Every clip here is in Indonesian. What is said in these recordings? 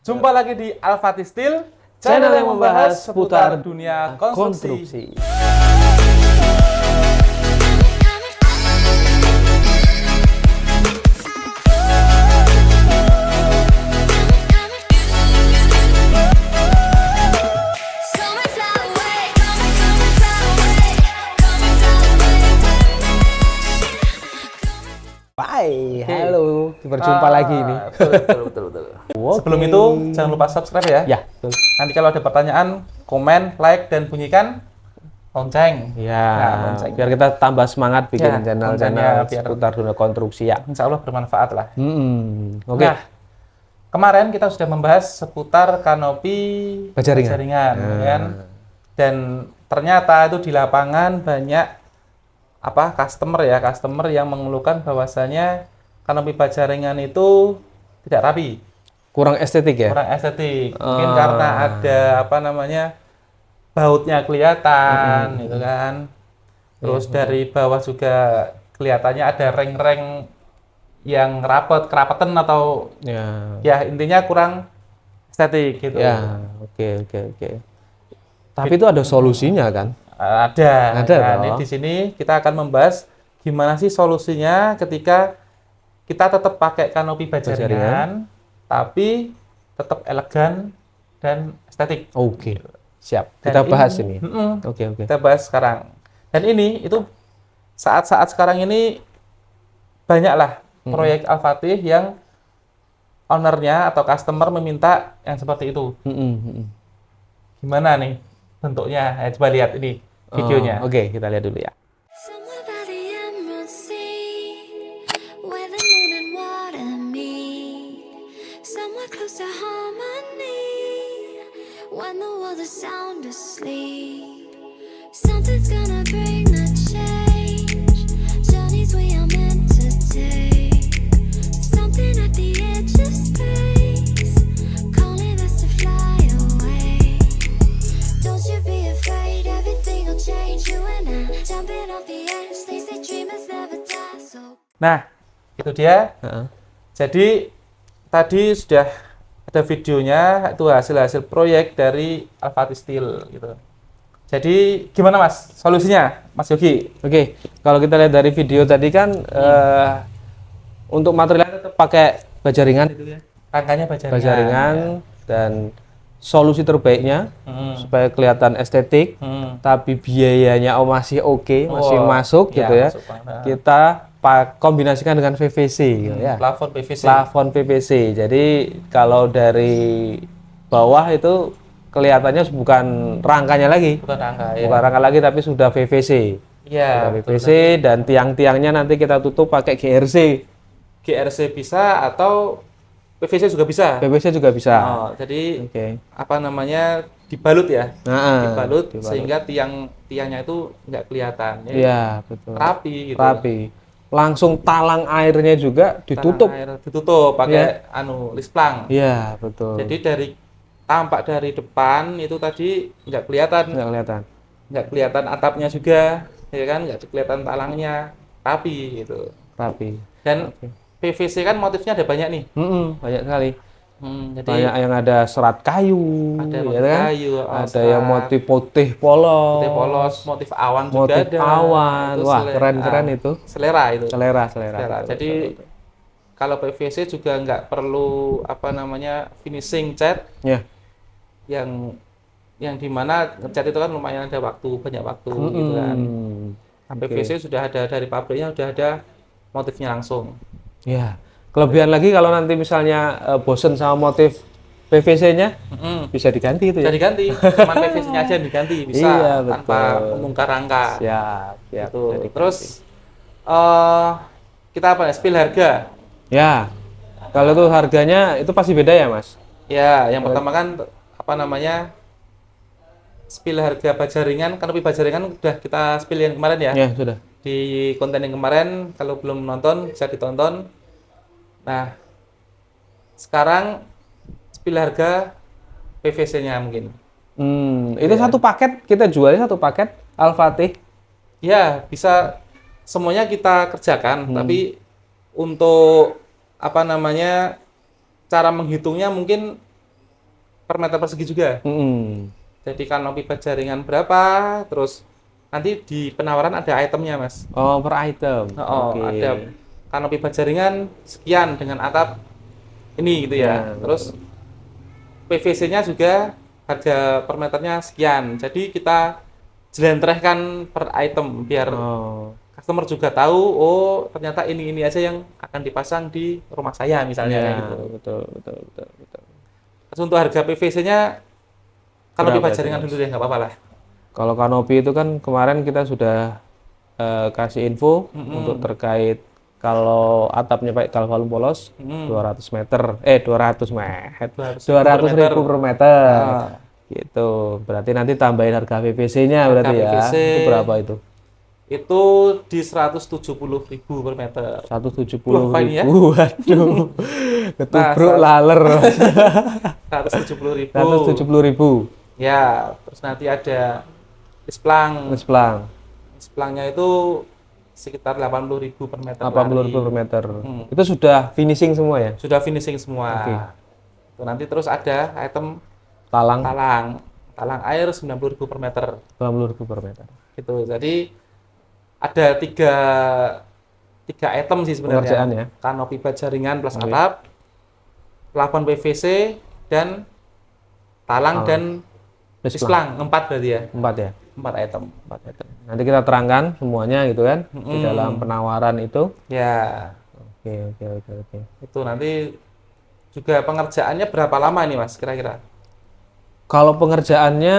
Jumpa lagi di Al-Fatih Steel, channel yang membahas seputar dunia konstruksi. Hai, halo, berjumpa lagi nih. Betul. Sebelum itu, jangan lupa subscribe ya. Ya, betul. Nanti kalau ada pertanyaan, komen, like, dan bunyikan lonceng. Ya, lonceng. biar kita tambah semangat bikin Ya, channel-channel biar- seputar dunia konstruksi ya. Insya Allah bermanfaat lah. Oke. Nah, kemarin kita sudah membahas seputar kanopi Bajaringan. kan? Dan ternyata itu di lapangan banyak customer yang mengeluhkan bahwasanya kanopi bajaringan itu tidak rapi, Kurang estetik ya? kurang estetik. Mungkin karena ada bautnya kelihatan gitu kan. Terus dari bawah juga kelihatannya ada reng-reng yang kerapetan atau Ya, intinya kurang estetik gitu. ya, oke. Tapi itu ada solusinya kan? Ada. Ada Nah, toh. ini di sini kita akan membahas gimana sih solusinya ketika kita tetap pakai kanopi bajaringan, tapi tetap elegan dan estetik. Oke, siap. Dan Kita bahas ini. Mm-mm, Oke. kita bahas sekarang. Dan ini itu saat-saat sekarang ini banyaklah proyek Al-Fatih yang ownernya atau customer meminta yang seperti itu. Gimana nih bentuknya? Coba lihat ini videonya. Oke, kita lihat dulu ya. Somewhere by the Emerald Sea, where the moon and water meet. Somewhere close to harmony, when the world is sound asleep. Something's gonna bring the change, journeys we are meant to take. Something at the edge of space, calling us to fly away. Don't you be afraid, everything will change. You and I, jumping off the edge. They say dreamers never die, so. Nah, itu dia. Heeh. Jadi tadi sudah ada videonya, itu hasil-hasil proyek dari Al-Fatih Steel gitu. Jadi gimana Mas solusinya, Mas Yogi? Oke, kalau kita lihat dari video tadi kan untuk materialnya tetap pakai bajaringan itu ya. Rangkanya Bajaringan dan solusi terbaiknya supaya kelihatan estetik, tapi biayanya masih oke, masih masuk gitu ya. Masuk banget. Kita kombinasikan dengan PVC gitu ya. Plafon PVC. Plafon PVC. Jadi kalau dari bawah itu kelihatannya bukan rangkanya lagi. Bukan rangka ya. Bukan rangka lagi tapi sudah PVC. Iya, Sudah PVC dan tiang-tiangnya nanti kita tutup pakai GRC. GRC bisa atau PVC juga bisa. PVC juga bisa. Oh, jadi Oke. dibalut ya. Nah, Dibalut sehingga tiangnya itu nggak kelihatan. Ya. Iya, betul. Rapi gitu. Rapi. Langsung talang airnya juga ditutup. Tanah air ditutup pakai lisplang. Iya, betul. Jadi tampak dari depan itu tadi nggak kelihatan. nggak kelihatan. Nggak kelihatan atapnya juga, ya kan? Nggak kelihatan talangnya, rapi gitu. Rapi. Dan PVC kan motifnya ada banyak nih. Banyak sekali. Jadi Banyak yang ada serat kayu, ada ya motif kan? kayu, Ada yang motif putih polos, putih polos, motif awan juga motif ada. awan. Itu Wah, keren-keren itu. Selera itu. Selera. Selera. Jadi kalau PVC juga nggak perlu finishing cat Ya. yang dimana ngecat itu kan lumayan ada banyak waktu gitu kan. PVC sudah ada dari pabriknya, sudah ada motifnya langsung. Ya. Kelebihan lagi kalau nanti misalnya bosen sama motif PVC-nya, bisa diganti itu ya. Bisa diganti, cuman PVC-nya aja yang diganti bisa Iya, tanpa betul. membongkar rangka. Siap. Gitu. Jadi Terus kita spill harga. ya. Kalau itu harganya itu pasti beda ya, Mas? Ya, yang pertama kan spill harga bajaringan, kanopi bajaringan udah kita spill yang kemarin ya. Ya, sudah. Di konten yang kemarin, kalau belum nonton bisa ditonton. Nah, sekarang spill harga PVC-nya mungkin. Itu satu paket, kita jualnya satu paket Al-Fatih. Ya, bisa semuanya kita kerjakan, tapi untuk cara menghitungnya mungkin per meter persegi juga. Jadi kanopi baja ringan berapa, terus nanti di penawaran ada itemnya, Mas. Oh, per item. Oke. Ada kanopi baja ringan sekian dengan atap ini gitu ya. Terus PVC-nya juga harga per meternya sekian. Jadi kita jelentrehkan per item biar customer juga tahu, oh ternyata ini aja yang akan dipasang di rumah saya misalnya gitu. Betul. Terus untuk harga PVC-nya kanopi baja ringan dulu deh, nggak apa-apa lah. Kalau kanopi itu kan kemarin kita sudah kasih info untuk terkait kalau atapnya pakai galvalum polos 200 ribu per meter. Gitu. Berarti nanti tambahin harga PVC-nya berarti ya. Itu berapa itu? Itu di 170.000 per meter. 170.000. Ya? Waduh. Ketubruk laler. 170.000. 170.000. Ya, terus nanti ada isplang. Isplangnya itu sekitar 80.000 per meter. 80.000 per meter. Itu sudah finishing semua ya? Sudah finishing semua. Itu nanti terus ada item talang air 90.000 per meter. 90.000 per meter. Gitu. Jadi ada tiga item sih sebenarnya. Pengerjaan ya. Kanopi baja ringan plus atap, plafon PVC dan talang dan isplang. 4 berarti ya. 4 ya. 4 item. Nanti kita terangkan semuanya gitu kan di dalam penawaran itu. Ya. Oke. Itu nanti juga pengerjaannya berapa lama ini, Mas, kira-kira? Kalau pengerjaannya,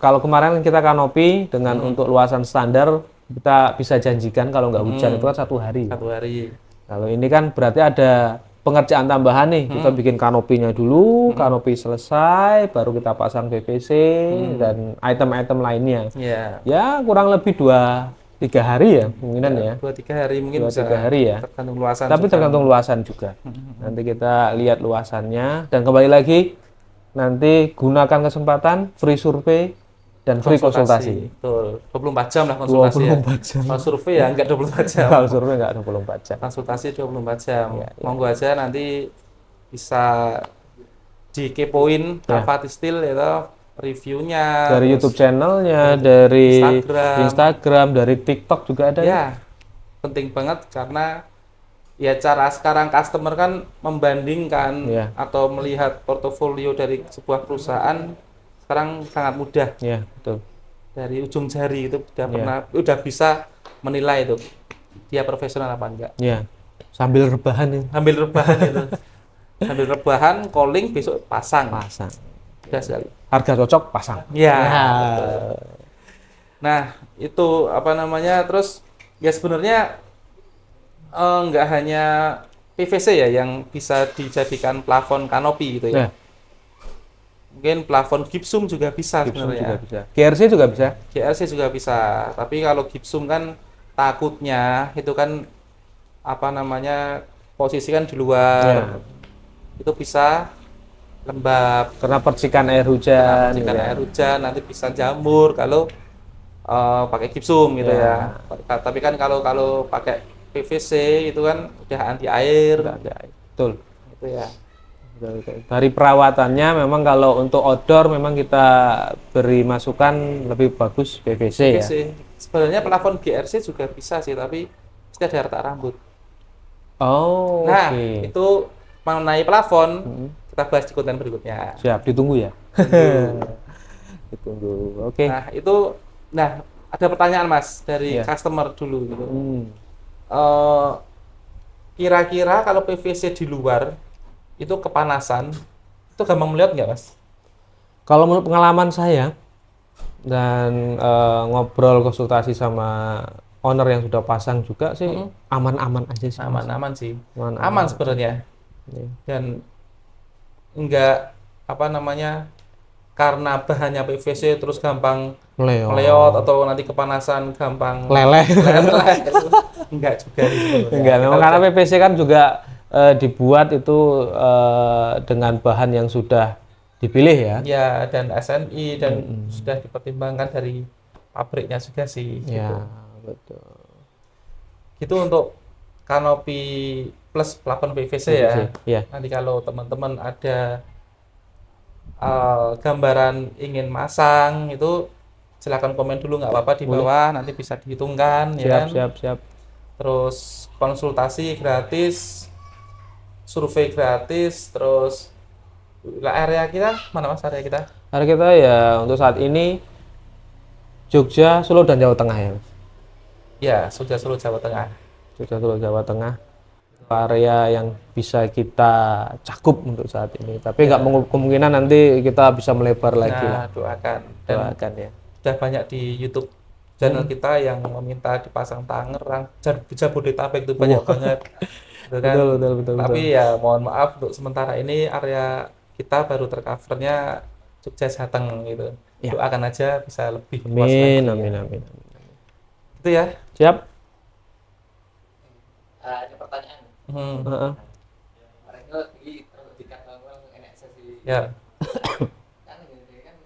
kalau kemarin kita kanopi dengan untuk luasan standar, kita bisa janjikan kalau nggak hujan itu kan 1 hari. 1 hari. Kalau ini kan berarti ada pengerjaan tambahan nih. Kita bikin kanopinya dulu, kanopi selesai, baru kita pasang PVC dan item-item lainnya. Ya kurang lebih 2-3 hari ya, kemungkinan ya. 2-3 hari mungkin 2-3 hari ya. Tergantung luasan. Tapi tergantung luasan juga. Nanti kita lihat luasannya dan kembali lagi nanti gunakan kesempatan free survei dan free konsultasi. Betul. 24 jam lah konsultasi 24 jam. Kalau survei ya enggak 24 jam. Kalau survei enggak 24 jam. Konsultasi 24 jam. Monggo aja nanti bisa dikepoin Alfati Steel ya, reviewnya. Dari YouTube channelnya, dari Instagram, dari TikTok juga ada ya. Penting banget karena ya cara sekarang customer kan membandingkan atau melihat portofolio dari sebuah perusahaan sekarang sangat mudah. Iya, betul. Dari ujung jari itu udah bisa menilai itu dia profesional apa enggak. Iya. Sambil rebahan itu. Sambil rebahan, calling, besok pasang. Udah sekali. Harga cocok pasang. Iya. Nah, itu apa namanya? Terus ya sebenarnya nggak hanya PVC ya yang bisa dijadikan plafon kanopi gitu ya. Mungkin plafon gipsum juga bisa sebenarnya. GRC juga bisa. GRC juga bisa. Tapi kalau gipsum kan takutnya itu kan apa namanya posisi kan di luar. Itu bisa lembab karena percikan air hujan. Air hujan nanti bisa jamur kalau pakai gipsum gitu ya. Tapi kan kalau pakai PVC itu kan udah anti air. Betul. Itu ya. Dari perawatannya memang kalau untuk outdoor memang kita beri masukan lebih bagus PVC. Ya. Sebenarnya plafon GRC juga bisa sih, tapi mesti ada retak rambut. Oh. Nah, itu mengenai plafon kita bahas di konten berikutnya. Siap, ditunggu ya. Ditunggu. Oke. Nah, ada pertanyaan Mas dari customer dulu gitu. Kira-kira kalau PVC di luar itu kepanasan, itu gampang melihat nggak, Mas? Kalau menurut pengalaman saya dan ngobrol konsultasi sama owner yang sudah pasang juga sih aman-aman aja sih. Aman sih. Aman sebenarnya. Dan enggak apa namanya karena bahannya PVC terus gampang meleot atau nanti kepanasan gampang leleh. Enggak juga gitu. Enggak, memang karena PVC kan juga dibuat itu dengan bahan yang sudah dipilih ya. Ya, dan SNI dan sudah dipertimbangkan dari pabriknya juga sih. Ya, betul. Gitu untuk kanopi plus plafon PVC ya. Nanti kalau teman-teman ada gambaran ingin masang itu silakan komen dulu nggak apa-apa di bawah, nanti bisa dihitungkan ya kan. Siap. Terus konsultasi gratis, survei gratis, terus area kita mana Mas area kita? Area kita ya untuk saat ini Jogja, Solo dan Jawa Tengah ya. Ya, sudah Solo Jawa Tengah. Jogja, Solo, Jawa Tengah. Area yang bisa kita cakup untuk saat ini. Tapi nggak kemungkinan nanti kita bisa melebar lagi lah. Doakan. Dan Doakan ya. sudah banyak di YouTube channel kita yang meminta dipasang Tangerang, Jabodetabek itu banyak banget. Gitu kan? Betul. Tapi ya mohon maaf untuk sementara ini area kita baru tercovernya Jogja Jateng gitu. Ya. Doakan aja bisa lebih luas lagi. Amin. Itu ya. Siap. Ada pertanyaan. Mereka di terdikat awal enak sesi. Ya. Kan gini kan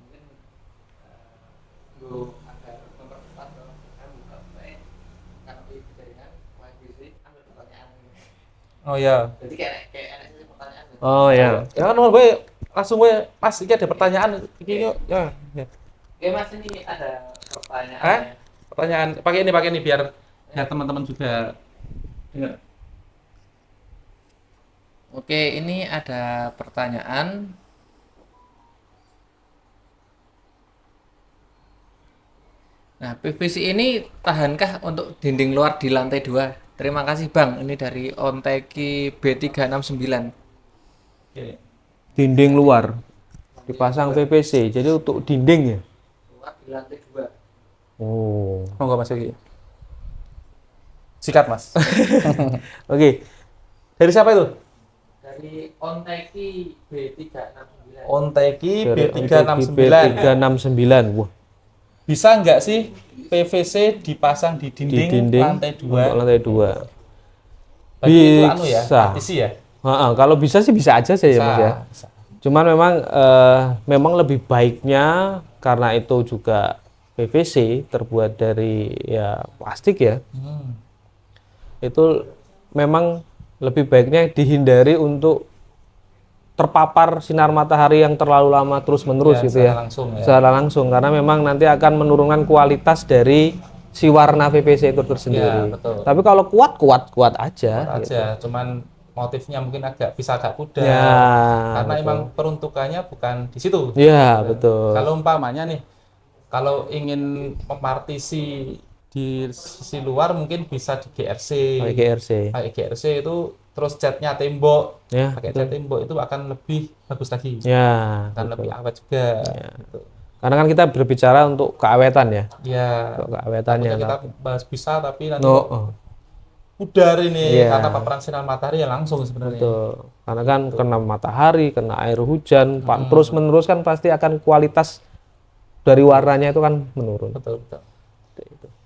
mungkin lu agar mempercepat dong. Kan buka baik. Karena di jaringan wifi ambil pertanyaan. Oh ya. Jadi kayak enak sesi pertanyaan. Oh ya. Ya kan gue langsung gue Mas ini ada pertanyaan ini yuk. Ya. Oke Mas, ini ada pertanyaan. Pertanyaan pakai ini biar teman-teman juga. Ya. Oke, ini ada pertanyaan. Nah, PVC ini tahankah untuk dinding luar di lantai 2? Terima kasih Bang, ini dari Onteki B369. Oke. Dinding luar dipasang PVC. Jadi untuk dinding ya. Luar di lantai 2. Oh. Monggo Mas Yogi. Sikat Mas. Oke. Dari siapa itu? Dari Onteki B369. Onteki B369. B369. Wah, Bisa nggak sih PVC dipasang di dinding, lantai 2? Untuk lantai 2. Itu anu ya, Bisa. partisi ya? Kalau bisa sih bisa aja sih ya Mas ya. Bisa. Cuman memang lebih baiknya karena itu juga PVC terbuat dari ya plastik ya. Itu memang lebih baiknya dihindari untuk terpapar sinar matahari yang terlalu lama terus-menerus gitu ya. Secara langsung karena memang nanti akan menurunkan kualitas dari si warna PVC itu tersendiri. Ya, betul. Tapi kalau kuat aja. Cuman motifnya mungkin bisa agak pudar. Ya, karena betul. emang peruntukannya bukan di situ. Iya, betul. Kalau umpamanya nih, kalau ingin memartisi di sisi luar mungkin bisa di GRC. Pakai GRC itu terus catnya tembok. Ya, pakai cat tembok itu akan lebih bagus lagi. Ya, akan lebih awet juga. Ya. Gitu. Karena kan kita berbicara untuk keawetan ya. Ya. Untuk keawetannya. Kita bahas bisa tapi nanti pudar Ya. ini karena paparan sinar matahari ya langsung sebenarnya. Betul. Karena kan kena matahari, kena air hujan, terus menerus kan pasti akan kualitas dari warnanya itu kan menurun. Betul.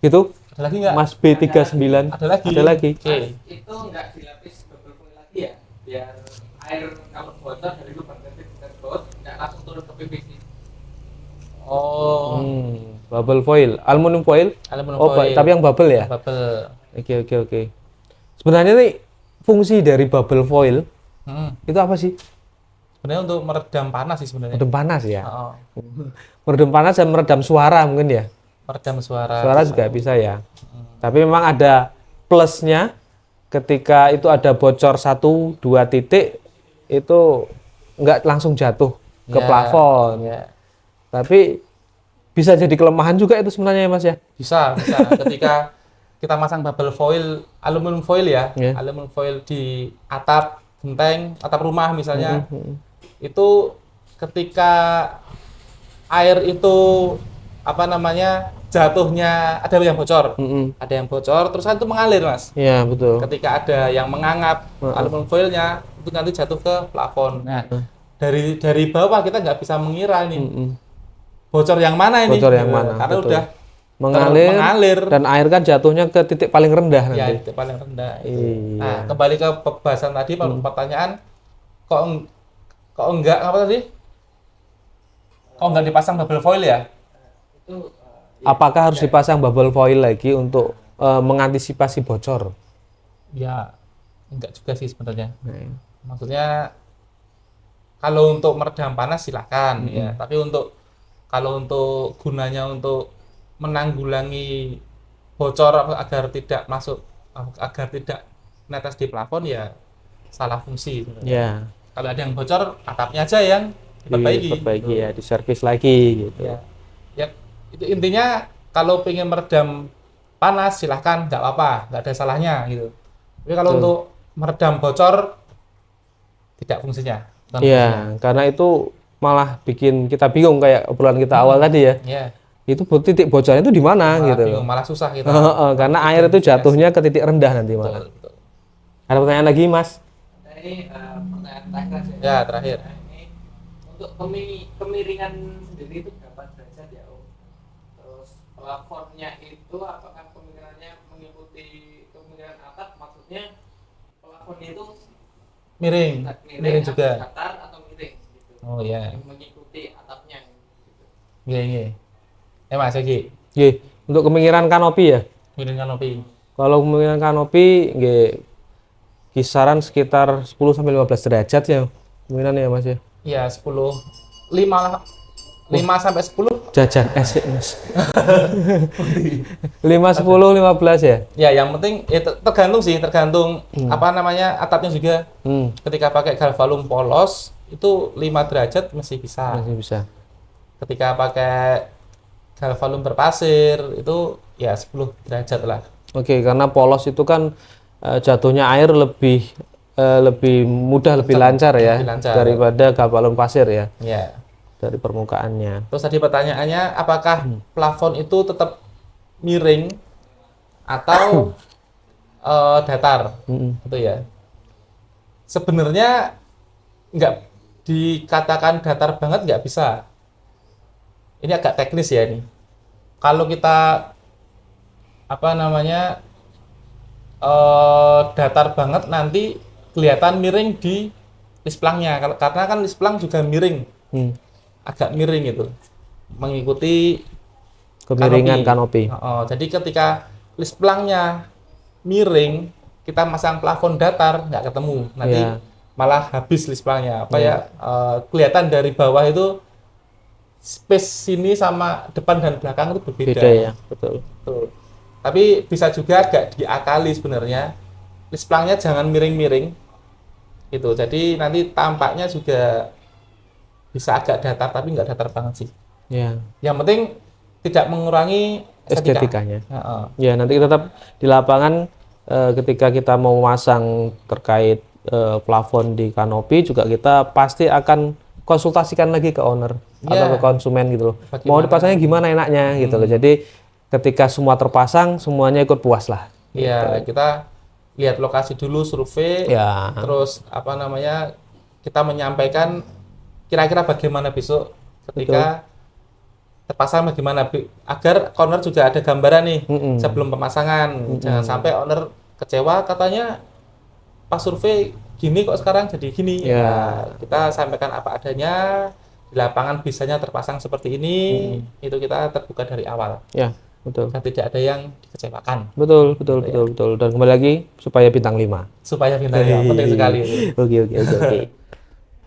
Gitu. Ada lagi nggak? Mas B39. Ada lagi. Oke. Itu nggak dilapis bubble foil lagi ya? Biar air kalau bocor dari lubang tersebut nggak langsung turun ke PVC. Oh. Bubble foil, aluminium foil. Foil. Tapi yang bubble ya? Bubble. Oke. Sebenarnya nih fungsi dari bubble foil itu apa sih? Sebenarnya untuk meredam panas sih sebenarnya. Meredam panas ya. Oh. Meredam panas dan meredam suara mungkin ya. Meredam suara. Suara juga bisa ya. Tapi memang ada plusnya ketika itu ada bocor 1-2 titik itu nggak langsung jatuh ke plafon. Ya. Tapi bisa jadi kelemahan juga itu sebenarnya ya Mas ya. Bisa. Ketika kita masang bubble foil, aluminium foil ya, aluminium foil di atap genteng, atap rumah misalnya, itu ketika air itu jatuhnya ada yang bocor, terus kan itu mengalir Mas. Iya betul. Ketika ada yang mengangap aluminium foilnya, itu nanti jatuh ke plafon. Nah, dari bawah kita nggak bisa mengira ini bocor yang mana ini, karena betul. udah mengalir dan air kan jatuhnya ke titik paling rendah ya, nanti. titik paling rendah. Iya. Nah, kembali ke pembahasan tadi, pertanyaan kok enggak apa tadi? Kok enggak dipasang bubble foil ya? Apakah harus dipasang bubble foil lagi untuk mengantisipasi bocor? Ya, enggak juga sih sebenarnya. Maksudnya kalau untuk meredam panas silakan ya, tapi kalau untuk gunanya untuk menanggulangi bocor agar tidak netes di plafon ya salah fungsi. Ya. Kalau ada yang bocor, atapnya aja yang Diperbaiki ya, diservis lagi gitu. Ya. Ya, itu intinya kalau pengen meredam panas silahkan, nggak apa-apa, nggak ada salahnya gitu. Tapi kalau untuk meredam bocor tidak fungsinya. Iya, karena itu malah bikin kita bingung kayak obrolan kita awal tadi ya. Iya. Itu titik bocornya itu di mana gitu. Bingung, malah susah kita. Karena air itu jatuhnya ke titik rendah nanti malah. Betul. Ada pertanyaan lagi, Mas? Ini pertanyaan terakhir ya. Ya, terakhir. Nah, ini untuk kemiringan sendiri itu berapa derajat ya Om? Terus plafonnya itu apakah kemiringannya mengikuti kemiringan atap? Maksudnya plafonnya itu Miring juga. datar atau miring gitu. Oh iya. Mengikuti atapnya gitu. Iya. Mas Yogi, Nggih, untuk kemiringan kanopi ya. miring kanopi. Kalau kemiringan kanopi nggih kisaran sekitar 10 sampai 15 derajat ya. Kemiringan ya, Mas ya. Iya, 5 sampai 10. Jajan esik, Mas. 5 10 15 ya. Ya, yang penting tergantung apa namanya atapnya juga. Ketika pakai galvalum polos itu 5 derajat masih bisa. Masih bisa. Ketika pakai galvalum berpasir itu ya 10 derajat lah. Oke, karena polos itu kan jatuhnya air lebih mudah, lebih lancar ya daripada galvalum pasir ya. Ya. Dari permukaannya. Terus tadi pertanyaannya apakah plafon itu tetap miring atau datar? Gitu ya. Sebenarnya nggak dikatakan datar banget, nggak bisa. Ini agak teknis ya ini. Kalau kita datar banget nanti kelihatan miring di lisplangnya. Karena kan lisplang juga miring, agak miring itu, mengikuti kemiringan kanopi. Jadi ketika lisplangnya miring, kita masang plafon datar nggak ketemu, nanti malah habis lisplangnya. Kelihatan dari bawah itu space sini sama depan dan belakang itu berbeda. Beda ya, betul. Tapi bisa juga agak diakali sebenarnya. Lisplangnya jangan miring-miring. Gitu. Jadi nanti tampaknya juga bisa agak datar tapi nggak datar banget sih. Ya. Yang penting tidak mengurangi estetikanya. Ya, nanti tetap di lapangan ketika kita mau masang terkait plafon di kanopi juga kita pasti akan konsultasikan lagi ke owner atau ke konsumen gitu loh. Mau dipasangnya gimana enaknya gitu loh. Jadi ketika semua terpasang semuanya ikut puas lah. Iya, kita lihat lokasi dulu, survei, terus kita menyampaikan kira-kira bagaimana besok ketika terpasang bagaimana agar owner juga ada gambaran nih sebelum pemasangan. Jangan sampai owner kecewa katanya pas survei gini kok sekarang jadi gini. Nah, kita sampaikan apa adanya, di lapangan bisanya terpasang seperti ini, itu kita terbuka dari awal. Ya, betul. Dan tidak ada yang dikecewakan. Betul. Dan kembali lagi supaya bintang 5. Supaya bintang 5, penting sekali. Oke.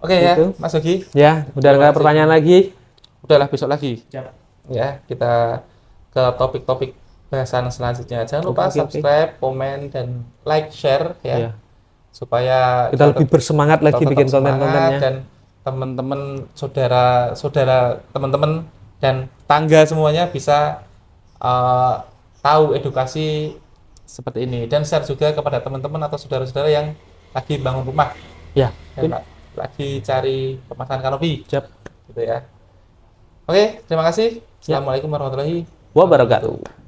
Oke ya, Mas Yogi. Ya, udah nggak ada pertanyaan lagi. Udahlah, besok lagi. Ya, kita ke topik-topik bahasan selanjutnya. Jangan lupa subscribe, komen, dan like, share ya. Supaya kita lebih bersemangat lagi bikin konten-kontennya. Dan teman-teman, saudara, teman-teman dan tangga semuanya bisa tahu edukasi seperti ini, dan share juga kepada teman-teman atau saudara-saudara yang lagi bangun rumah. Ya. Lagi cari pemasangan kanopi. Siap. Gitu ya. Oke, terima kasih. Assalamualaikum warahmatullahi wabarakatuh.